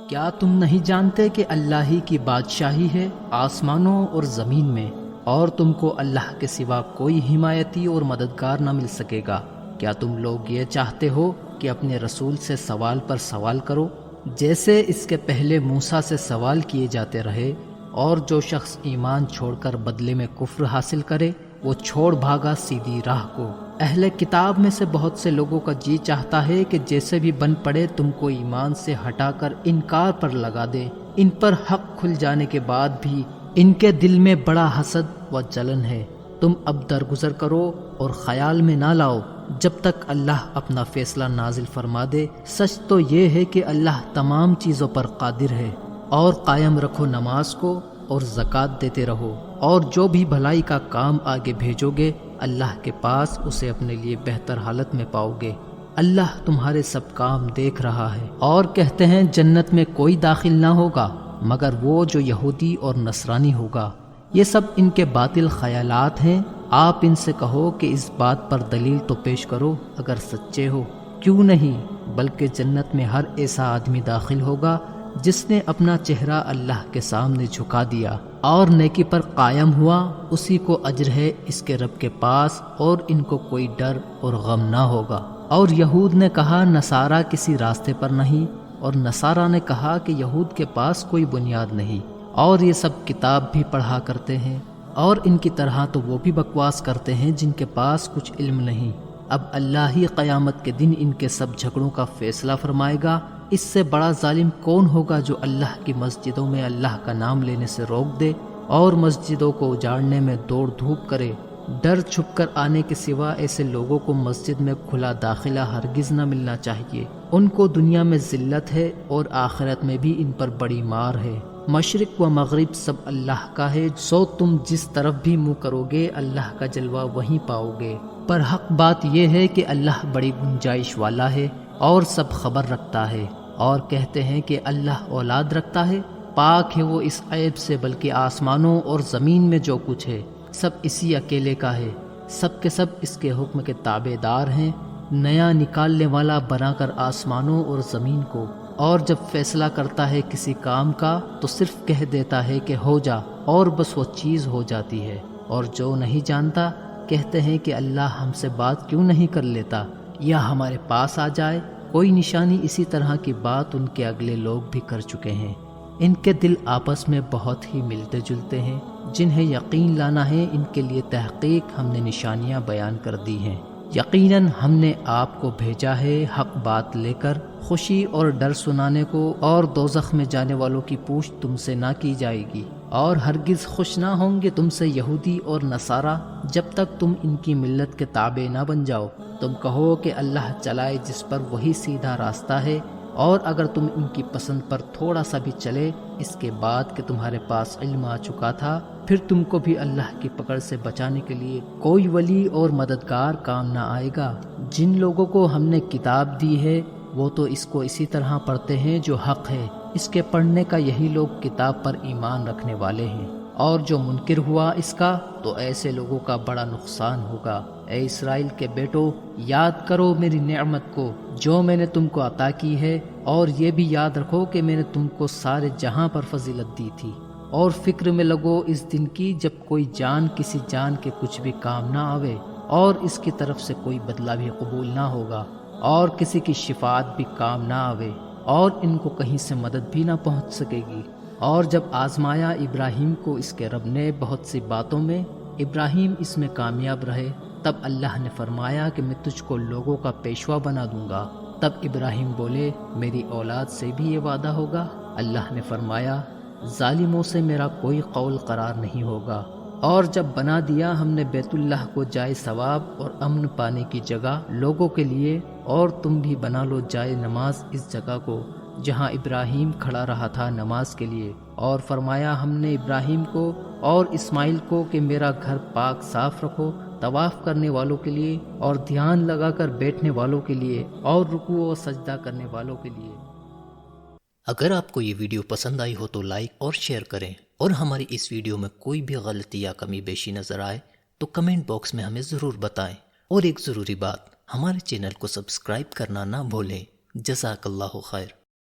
کیا تم نہیں جانتے کہ اللہ ہی کی بادشاہی ہے آسمانوں اور زمین میں، اور تم کو اللہ کے سوا کوئی حمایتی اور مددگار نہ مل سکے گا؟ کیا تم لوگ یہ چاہتے ہو کہ اپنے رسول سے سوال پر سوال کرو، جیسے اس کے پہلے موسیٰ سے سوال کیے جاتے رہے؟ اور جو شخص ایمان چھوڑ کر بدلے میں کفر حاصل کرے، وہ چھوڑ بھاگا سیدھی راہ کو۔ اہل کتاب میں سے بہت سے لوگوں کا جی چاہتا ہے کہ جیسے بھی بن پڑے تم کو ایمان سے ہٹا کر انکار پر لگا دے۔ ان پر حق کھل جانے کے بعد بھی ان کے دل میں بڑا حسد و جلن ہے۔ تم اب درگزر کرو اور خیال میں نہ لاؤ جب تک اللہ اپنا فیصلہ نازل فرما دے۔ سچ تو یہ ہے کہ اللہ تمام چیزوں پر قادر ہے۔ اور قائم رکھو نماز کو اور زکوٰۃ دیتے رہو، اور جو بھی بھلائی کا کام آگے بھیجو گے اللہ کے پاس اسے اپنے لیے بہتر حالت میں پاؤ گے۔ اللہ تمہارے سب کام دیکھ رہا ہے۔ اور کہتے ہیں جنت میں کوئی داخل نہ ہوگا مگر وہ جو یہودی اور نصرانی ہوگا۔ یہ سب ان کے باطل خیالات ہیں۔ آپ ان سے کہو کہ اس بات پر دلیل تو پیش کرو اگر سچے ہو۔ کیوں نہیں، بلکہ جنت میں ہر ایسا آدمی داخل ہوگا جس نے اپنا چہرہ اللہ کے سامنے جھکا دیا اور نیکی پر قائم ہوا، اسی کو اجر ہے اس کے رب کے پاس، اور ان کو کوئی ڈر اور غم نہ ہوگا۔ اور یہود نے کہا نصارہ کسی راستے پر نہیں، اور نصارہ نے کہا کہ یہود کے پاس کوئی بنیاد نہیں، اور یہ سب کتاب بھی پڑھا کرتے ہیں، اور ان کی طرح تو وہ بھی بکواس کرتے ہیں جن کے پاس کچھ علم نہیں۔ اب اللہ ہی قیامت کے دن ان کے سب جھگڑوں کا فیصلہ فرمائے گا۔ اس سے بڑا ظالم کون ہوگا جو اللہ کی مسجدوں میں اللہ کا نام لینے سے روک دے اور مسجدوں کو اجاڑنے میں دوڑ دھوپ کرے؟ ڈر چھپ کر آنے کے سوا ایسے لوگوں کو مسجد میں کھلا داخلہ ہرگز نہ ملنا چاہیے۔ ان کو دنیا میں ذلت ہے اور آخرت میں بھی ان پر بڑی مار ہے۔ مشرق و مغرب سب اللہ کا ہے، سو تم جس طرف بھی منہ کرو گے اللہ کا جلوہ وہیں پاؤ گے۔ پر حق بات یہ ہے کہ اللہ بڑی گنجائش والا ہے اور سب خبر رکھتا ہے۔ اور کہتے ہیں کہ اللہ اولاد رکھتا ہے، پاک ہے وہ اس عیب سے، بلکہ آسمانوں اور زمین میں جو کچھ ہے سب اسی اکیلے کا ہے، سب کے سب اس کے حکم کے تابع دار ہیں۔ نیا نکالنے والا بنا کر آسمانوں اور زمین کو، اور جب فیصلہ کرتا ہے کسی کام کا تو صرف کہہ دیتا ہے کہ ہو جا، اور بس وہ چیز ہو جاتی ہے۔ اور جو نہیں جانتا کہتے ہیں کہ اللہ ہم سے بات کیوں نہیں کر لیتا، یا ہمارے پاس آ جائے کوئی نشانی۔ اسی طرح کی بات ان کے اگلے لوگ بھی کر چکے ہیں۔ ان کے دل آپس میں بہت ہی ملتے جلتے ہیں۔ جنہیں یقین لانا ہے ان کے لیے تحقیق ہم نے نشانیاں بیان کر دی ہیں۔ یقیناً ہم نے آپ کو بھیجا ہے حق بات لے کر، خوشی اور ڈر سنانے کو، اور دوزخ میں جانے والوں کی پوچھ تم سے نہ کی جائے گی، اور ہرگز خوش نہ ہوں گے تم سے یہودی اور نصارہ جب تک تم ان کی ملت کے تابع نہ بن جاؤ۔ تم کہو کہ اللہ چلائے جس پر وہی سیدھا راستہ ہے، اور اگر تم ان کی پسند پر تھوڑا سا بھی چلے اس کے بعد کہ تمہارے پاس علم آ چکا تھا، پھر تم کو بھی اللہ کی پکڑ سے بچانے کے لیے کوئی ولی اور مددگار کام نہ آئے گا۔ جن لوگوں کو ہم نے کتاب دی ہے وہ تو اس کو اسی طرح پڑھتے ہیں جو حق ہے، اس کے پڑھنے کا یہی لوگ کتاب پر ایمان رکھنے والے ہیں۔ اور جو منکر ہوا اس کا تو ایسے لوگوں کا بڑا نقصان ہوگا۔ اے اسرائیل کے بیٹو، یاد کرو میری نعمت کو جو میں نے تم کو عطا کی ہے، اور یہ بھی یاد رکھو کہ میں نے تم کو سارے جہاں پر فضیلت دی تھی۔ اور فکر میں لگو اس دن کی جب کوئی جان کسی جان کے کچھ بھی کام نہ آوے، اور اس کی طرف سے کوئی بدلہ بھی قبول نہ ہوگا، اور کسی کی شفاعت بھی کام نہ آوے، اور ان کو کہیں سے مدد بھی نہ پہنچ سکے گی۔ اور جب آزمایا ابراہیم کو اس کے رب نے بہت سی باتوں میں، ابراہیم اس میں کامیاب رہے، تب اللہ نے فرمایا کہ میں تجھ کو لوگوں کا پیشوا بنا دوں گا۔ تب ابراہیم بولے میری اولاد سے بھی یہ وعدہ ہوگا؟ اللہ نے فرمایا ظالموں سے میرا کوئی قول قرار نہیں ہوگا۔ اور جب بنا دیا ہم نے بیت اللہ کو جائے ثواب اور امن پانے کی جگہ لوگوں کے لیے، اور تم بھی بنا لو جائے نماز اس جگہ کو جہاں ابراہیم کھڑا رہا تھا نماز کے لیے۔ اور فرمایا ہم نے ابراہیم کو اور اسماعیل کو کہ میرا گھر پاک صاف رکھو، طواف کرنے والوں کے لیے، اور دھیان لگا کر بیٹھنے والوں کے لیے، اور رکوع و سجدہ کرنے والوں کے لیے۔ اگر آپ کو یہ ویڈیو پسند آئی ہو تو لائک اور شیئر کریں، اور ہماری اس ویڈیو میں کوئی بھی غلطی یا کمی بیشی نظر آئے تو کمنٹ باکس میں ہمیں ضرور بتائیں۔ اور ایک ضروری بات، ہمارے چینل کو سبسکرائب کرنا نہ بھولیں۔ جزاک اللہ خیر۔